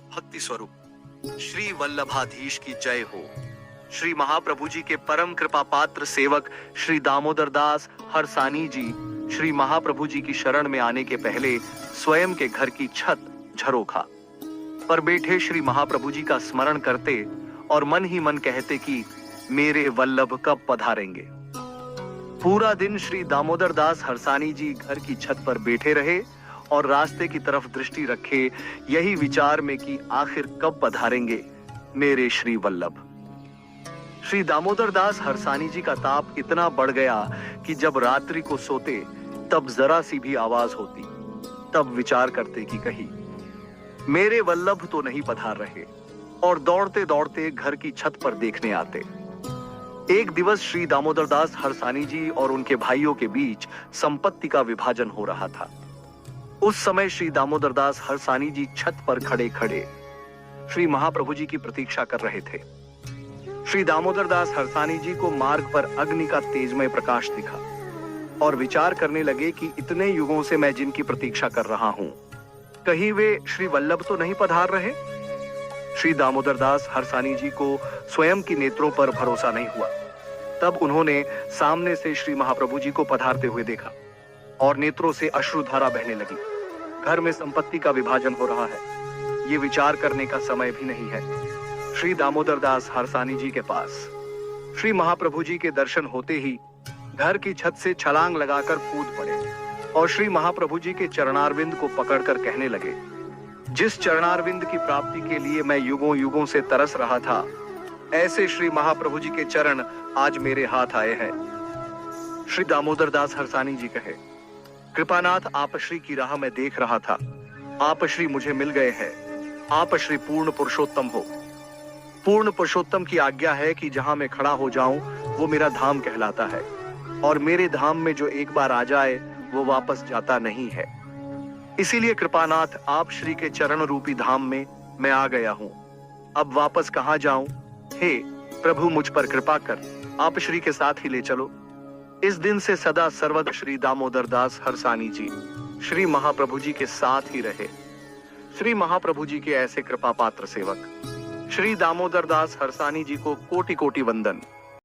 भक्ति स्वरूप श्री वल्लभाधीश की जय हो। श्री महाप्रभु जी के परम कृपा पात्र सेवक श्री दामोदर दास हरसानी जी श्री महाप्रभु जी की शरण में आने के पहले स्वयं के घर की छत झरोखा पर बैठे श्री महाप्रभु जी का स्मरण करते और मन ही मन कहते कि मेरे वल्लभ कब पधारेंगे। पूरा दिन श्री दामोदर दास हरसानी जी घर की छत पर बैठे रहे और रास्ते की तरफ दृष्टि रखे, यही विचार में कि आखिर कब पधारेंगे मेरे श्री वल्लभ। श्री दामोदर दास हरसानी जी का ताप इतना बढ़ गया कि जब रात्रि को सोते तब जरा सी भी आवाज होती तब विचार करते कि कहीं मेरे वल्लभ तो नहीं पधार रहे, और दौड़ते दौड़ते घर की छत पर देखने आते। एक दिवस श्री दामोदर दास हरसानी जी और उनके भाइयों के बीच संपत्ति का विभाजन हो रहा था। उस समय श्री दामोदर दास हरसानी जी छत पर खड़े खड़े श्री महाप्रभु जी की प्रतीक्षा कर रहे थे। श्री दामोदर दास हरसानी जी को मार्ग पर अग्नि का तेजमय प्रकाश दिखा और विचार करने लगे कि इतने युगों से मैं जिनकी प्रतीक्षा कर रहा हूं, कहीं वे श्री वल्लभ तो नहीं पधार रहे। श्री दामोदर दास हरसानी जी को स्वयं की नेत्रों पर भरोसा नहीं हुआ। तब उन्होंने सामने से श्री महाप्रभु जी को पधारते हुए देखा और नेत्रों से अश्रुधारा बहने लगी। घर में संपत्ति का विभाजन हो रहा है, ये विचार करने का समय भी नहीं है। श्री दामोदर दास हरसानी जी के पास श्री महाप्रभु जी के दर्शन होते ही घर की छत से छलांग लगाकर कूद पड़े और श्री महाप्रभु जी के चरणारविंद को पकड़कर कहने लगे, जिस चरणारविंद की प्राप्ति के लिए मैं युगों युगों से तरस रहा था, ऐसे श्री महाप्रभु जी के चरण आज मेरे हाथ आए हैं। श्री दामोदर दास हरसानी जी कहे, कृपानाथ, आप श्री की राह में देख रहा था, आप श्री मुझे मिल गए हैं। आप श्री पूर्ण पुरुषोत्तम हो। पूर्ण पुरुषोत्तम की आज्ञा है कि जहां मैं खड़ा हो जाऊं वो मेरा धाम कहलाता है, और मेरे धाम में जो एक बार आ जाए वो वापस जाता नहीं है। इसीलिए कृपानाथ, आप श्री के चरण रूपी धाम में मैं आ गया हूं। अब वापस कहां जाऊं? हे प्रभु, मुझ पर कृपा कर, आप श्री के साथ ही ले चलो। इस दिन से सदा सर्वदा श्री दामोदर दास हरसानी जी श्री महाप्रभु जी के साथ ही रहे। श्री महाप्रभु जी के ऐसे कृपा पात्र सेवक श्री दामोदर दास हरसानी जी को कोटि कोटि वंदन।